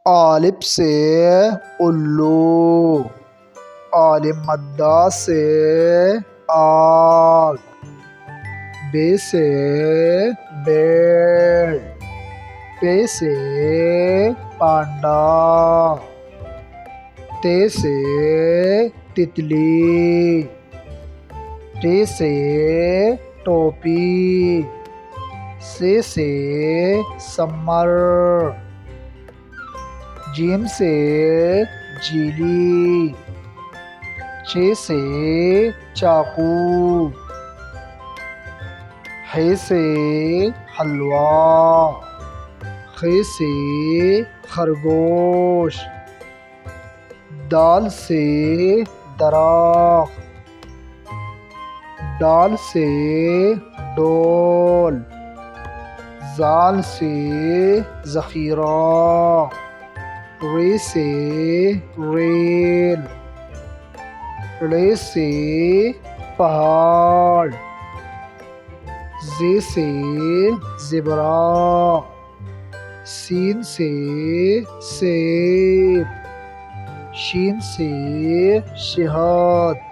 الف سے الو، عالم مدہ سے آگ، بے سے بیل، پے سے پانڈا، تے سے تتلی، ٹے سے ٹوپی، سے سمر، جیم سے جیلی، چے سے چاقو، ہے سے حلوہ، خے سے خرگوش، دال سے درخت، ڈال سے ڈول، زال سے ذخیرہ، رے سے ریل، ڑے سے پہاڑ، زے سے زبرہ، سین سے سیب، شین سے شہد،